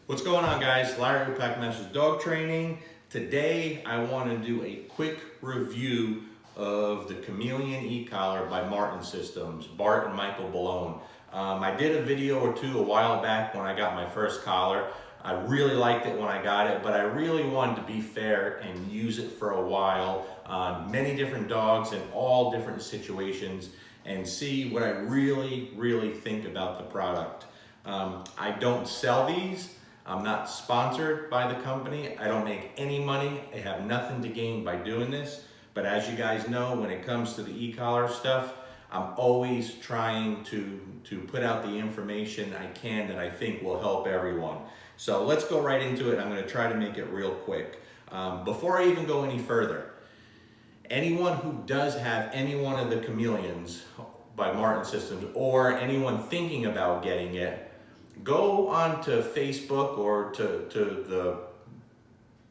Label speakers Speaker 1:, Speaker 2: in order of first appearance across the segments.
Speaker 1: What's going on, guys? Larry with Packmasters Dog Training. Today I want to do a quick review of the Chameleon e-collar by Martin Systems, Bart and Michael Balone. I did a video or two a while back when I got my first collar. I really liked it when I got it, but I really wanted to be fair and use it for a while on many different dogs in all different situations and see what I really think about the product. I don't sell these. I'm not sponsored by the company. I don't make any money. I have nothing to gain by doing this. But as you guys know, when it comes to the e-collar stuff, I'm always trying to put out the information I can that I think will help everyone. So let's go right into it. I'm going to try to make it real quick. Before I even go any further, anyone who does have any one of the Chameleons by Martin Systems or anyone thinking about getting it, go on to Facebook or to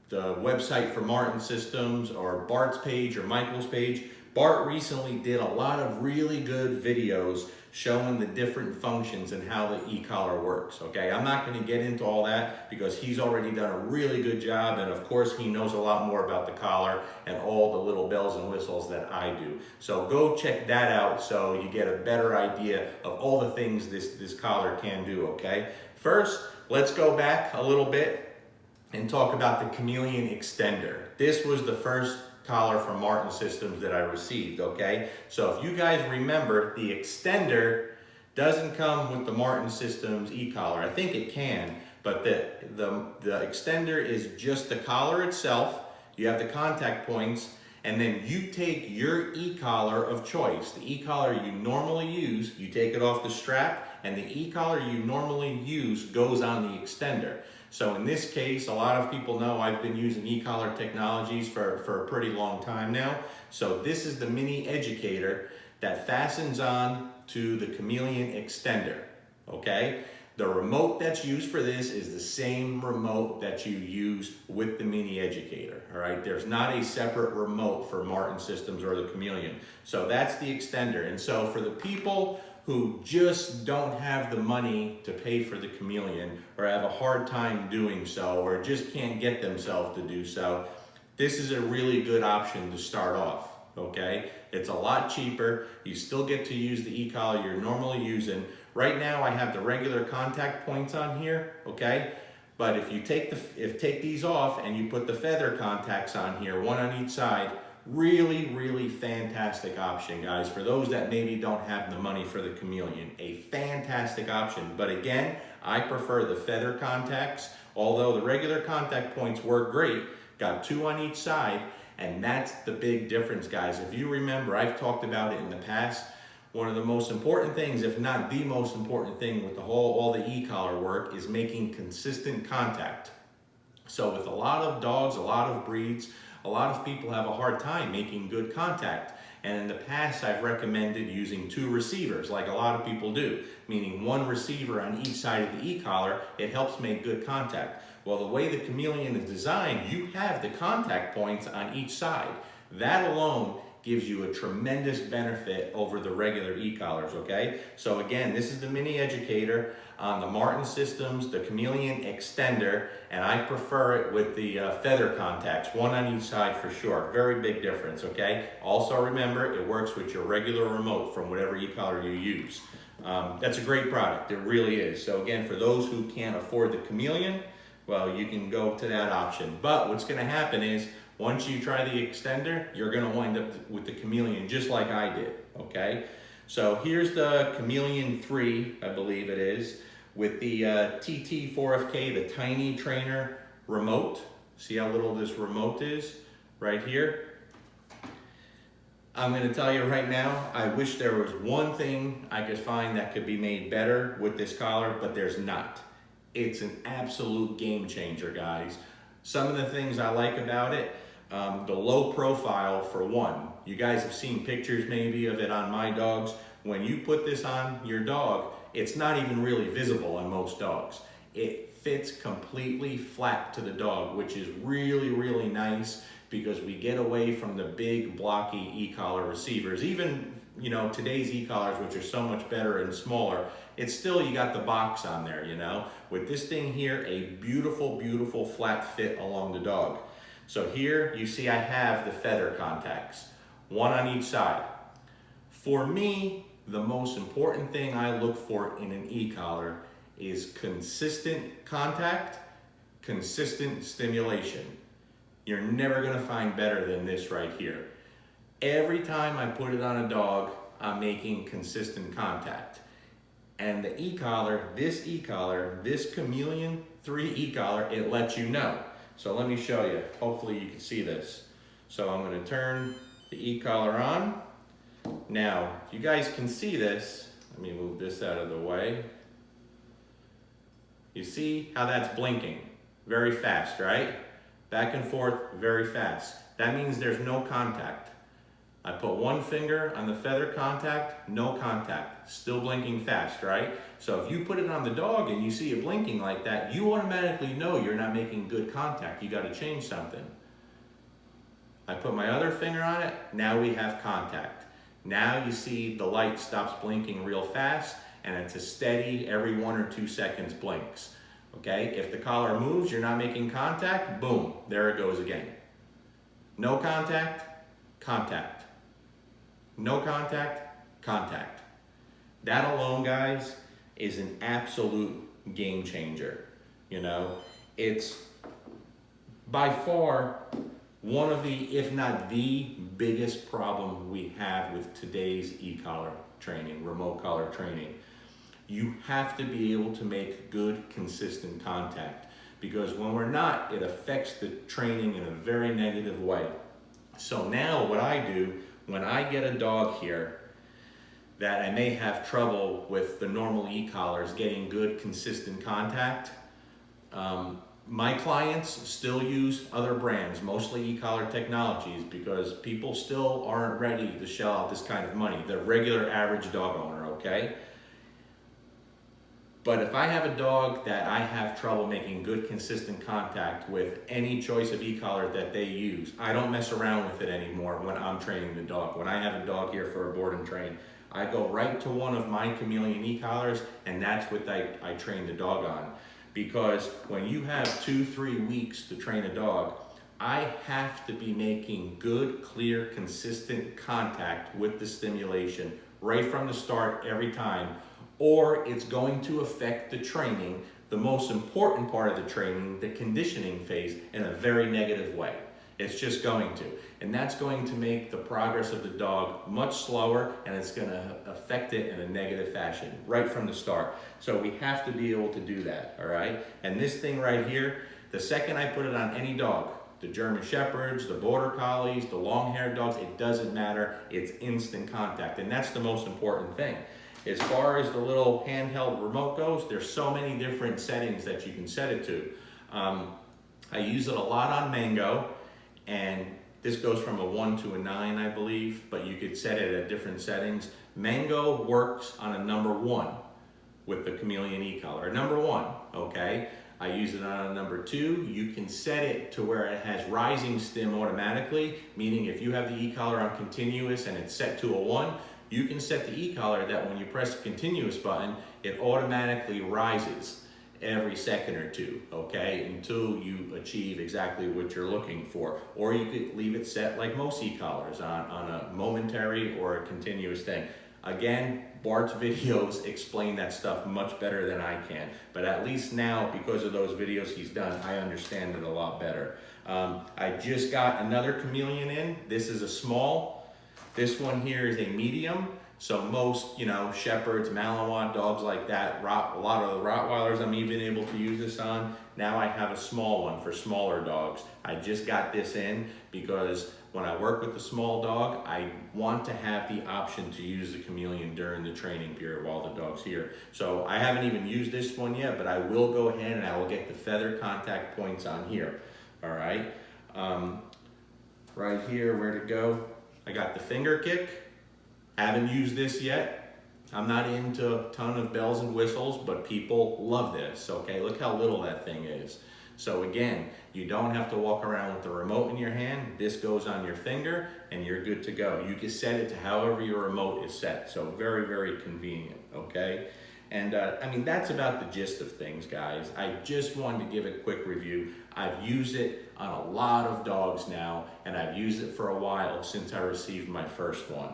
Speaker 1: the website for Martin Systems or Bart's page or Michael's page. Bart recently did a lot of really good videos showing the different functions and how the e-collar works, okay? I'm not gonna get into all that because he's already done a really good job, and of course he knows a lot more about the collar and all the little bells and whistles that I do. So go check that out so you get a better idea of all the things this collar can do, okay? First, let's go back a little bit and talk about the Chameleon Extender. This was the first collar from Martin Systems that I received, okay? So if you guys remember, the Extender doesn't come with the Martin Systems e-collar. I think it can, but the Extender is just the collar itself. You have the contact points, and then you take your e-collar of choice. The e-collar you normally use, you take it off the strap, and the e-collar you normally use goes on the Extender. So in this case, a lot of people know I've been using e-collar technologies for a pretty long time now. So this is the mini educator that fastens on to the Chameleon Extender, okay? The remote that's used for this is the same remote that you use with the mini educator, all right? There's not a separate remote for Martin Systems or the Chameleon. So that's the Extender. And so for the people who just don't have the money to pay for the Chameleon or have a hard time doing so or just can't get themselves to do so, this is a really good option to start off, okay? It's a lot cheaper. You still get to use the e-collar you're normally using. Right now I have the regular contact points on here, okay? But if you take these off and you put the feather contacts on here, one on each side, really fantastic option, guys. For those that maybe don't have the money for the Chameleon, a fantastic option. But again, I prefer the feather contacts, although the regular contact points work great. Got two on each side, and that's the big difference, guys. If you remember, I've talked about it in the past. One of the most important things, if not the most important thing with all the e-collar work, is making consistent contact. So with a lot of dogs, a lot of breeds, a lot of people have a hard time making good contact. And in the past, I've recommended using two receivers, like a lot of people do, meaning one receiver on each side of the e-collar. It helps make good contact. Well, the way the Chameleon is designed, you have the contact points on each side. That alone gives you a tremendous benefit over the regular e-collars, okay? So again, this is the mini educator on the Martin Systems, the Chameleon Extender, and I prefer it with the feather contacts, one on each side for sure. Very big difference, okay? Also remember, it works with your regular remote from whatever e-collar you use. That's a great product, it really is. So again, for those who can't afford the Chameleon, well, you can go to that option. But what's gonna happen is, once you try the Extender, you're gonna wind up with the Chameleon just like I did, okay? So here's the Chameleon 3, I believe it is, with the TT4FK, the tiny trainer remote. See how little this remote is right here? I'm gonna tell you right now, I wish there was one thing I could find that could be made better with this collar, but there's not. It's an absolute game changer, guys. Some of the things I like about it, the low profile for one. You guys have seen pictures maybe of it on my dogs. When you put this on your dog, it's not even really visible on most dogs. It fits completely flat to the dog, which is really nice because we get away from the big blocky e-collar receivers. Even, you know, today's e-collars, which are so much better and smaller, it's still, you got the box on there, you know. With this thing here, a beautiful, beautiful flat fit along the dog. So here you see I have the feather contacts, one on each side. For me, the most important thing I look for in an e-collar is consistent contact, consistent stimulation. You're never gonna find better than this right here. Every time I put it on a dog, I'm making consistent contact. And the e-collar, this Chameleon 3 e-collar, it lets you know. So let me show you. Hopefully you can see this. So I'm gonna turn the e-collar on. Now, if you guys can see this, let me move this out of the way. You see how that's blinking? Very fast, right? Back and forth, very fast. That means there's no contact. I put one finger on the feather contact, no contact, still blinking fast, right? So if you put it on the dog and you see it blinking like that, you automatically know you're not making good contact. You gotta change something. I put my other finger on it, now we have contact. Now you see the light stops blinking real fast and it's a steady, every 1 or 2 seconds blinks, okay? If the collar moves, you're not making contact, boom, there it goes again. No contact, contact. No contact, contact. That alone, guys, is an absolute game changer. You know, it's by far one of the, if not the biggest problem we have with today's e-collar training, remote collar training. You have to be able to make good, consistent contact, because when we're not, it affects the training in a very negative way. So now what I do, when I get a dog here that I may have trouble with the normal e-collars getting good, consistent contact, my clients still use other brands, mostly e-collar technologies, because people still aren't ready to shell out this kind of money. The regular average dog owner, okay? But if I have a dog that I have trouble making good, consistent contact with any choice of e-collar that they use, I don't mess around with it anymore when I'm training the dog. When I have a dog here for a board and train, I go right to one of my Chameleon e-collars, and that's what I train the dog on. Because when you have 2-3 weeks to train a dog, I have to be making good, clear, consistent contact with the stimulation right from the start every time, or it's going to affect the training, the most important part of the training, the conditioning phase, in a very negative way. It's just going to. And that's going to make the progress of the dog much slower, and it's going to affect it in a negative fashion right from the start. So we have to be able to do that, all right? And this thing right here, the second I put it on any dog, the German Shepherds, the Border Collies, the long-haired dogs, it doesn't matter. It's instant contact, and that's the most important thing. As far as the little handheld remote goes, there's so many different settings that you can set it to. I use it a lot on Mango, and this goes from a 1 to a 9, I believe, but you could set it at different settings. Mango works on a number 1 with the Chameleon e-collar. Number 1, okay? I use it on a number 2. You can set it to where it has rising stim automatically, meaning if you have the e-collar on continuous and it's set to a 1, you can set the e-collar that when you press the continuous button, it automatically rises every second or two, okay, until you achieve exactly what you're looking for. Or you could leave it set like most e-collars on a momentary or a continuous thing. Again, Bart's videos explain that stuff much better than I can, but at least now, because of those videos he's done, I understand it a lot better. I just got another Chameleon in. This is a small. This one here is a medium. So most, you know, Shepherds, Malinois, dogs like that, a lot of the Rottweilers I'm even able to use this on. Now I have a small one for smaller dogs. I just got this in because when I work with the small dog, I want to have the option to use the Chameleon during the training period while the dog's here. So I haven't even used this one yet, but I will go ahead and I will get the feather contact points on here. All right. Right here, where to go? I got the finger kick. Haven't used this yet. I'm not into a ton of bells and whistles, but people love this, okay? Look how little that thing is. So again, you don't have to walk around with the remote in your hand. This goes on your finger and you're good to go. You can set it to however your remote is set. So very, very convenient, okay? And I mean, that's about the gist of things, guys. I just wanted to give a quick review. I've used it on a lot of dogs now, and I've used it for a while since I received my first one.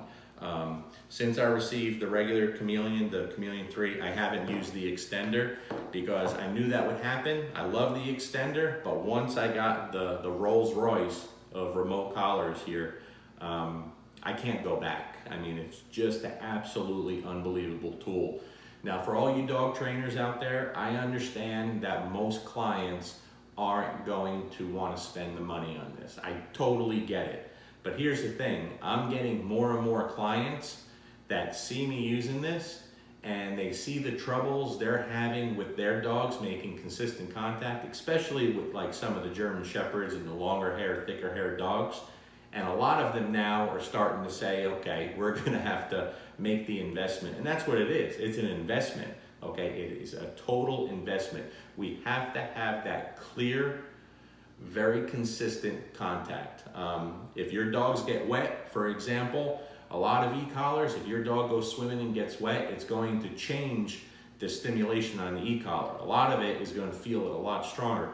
Speaker 1: Since I received the regular Chameleon, the Chameleon 3, I haven't used the extender because I knew that would happen. I love the extender, but once I got the Rolls Royce of remote collars here, I can't go back. I mean, it's just an absolutely unbelievable tool. Now, for all you dog trainers out there, I understand that most clients aren't going to want to spend the money on this. I totally get it. But here's the thing, I'm getting more and more clients that see me using this and they see the troubles they're having with their dogs making consistent contact, especially with like some of the German Shepherds and the longer hair, thicker hair dogs. And a lot of them now are starting to say, okay, we're gonna have to make the investment. And that's what it is, it's an investment, okay? It is a total investment. We have to have that clear, very consistent contact. If your dogs get wet, for example, a lot of e-collars, if your dog goes swimming and gets wet, it's going to change the stimulation on the e-collar. A lot of it is going to feel it a lot stronger.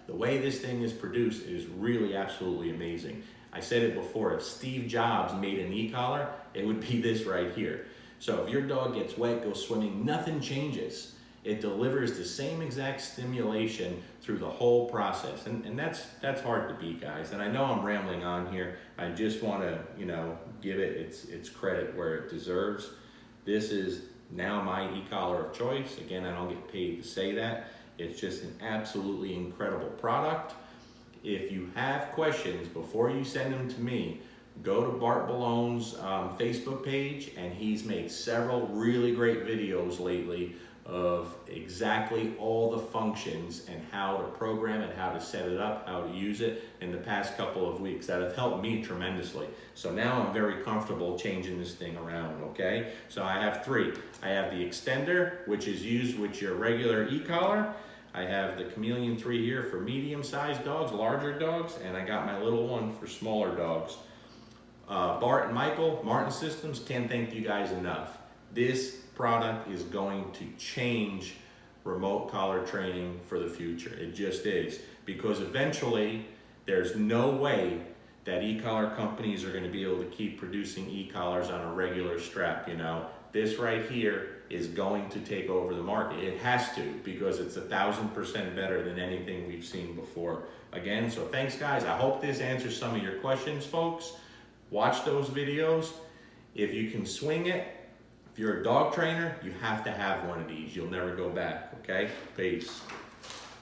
Speaker 1: The way this thing is produced is really absolutely amazing. I said it before, if Steve Jobs made an e-collar, it would be this right here. So if your dog gets wet, goes swimming, nothing changes. It delivers the same exact stimulation through the whole process. And that's hard to beat, guys. And I know I'm rambling on here. I just want to, give it its credit where it deserves. This is now my e-collar of choice. Again, I don't get paid to say that. It's just an absolutely incredible product. If you have questions, before you send them to me, go to Bart Ballone's Facebook page, and he's made several really great videos lately of exactly all the functions and how to program it, how to set it up, how to use it in the past couple of weeks that have helped me tremendously. So now I'm very comfortable changing this thing around, okay? So I have three. I have the extender, which is used with your regular e-collar. I have the Chameleon 3 here for medium-sized dogs, larger dogs, and I got my little one for smaller dogs. Bart and Michael, Martin Systems, can't thank you guys enough. This product is going to change remote collar training for the future. It just is. Because eventually, there's no way that e-collar companies are going to be able to keep producing e-collars on a regular strap, This right here is going to take over the market. It has to, because it's 1,000% better than anything we've seen before. Again, so thanks guys. I hope this answers some of your questions, folks. Watch those videos. If you can swing it, if you're a dog trainer, you have to have one of these. You'll never go back, okay? Peace.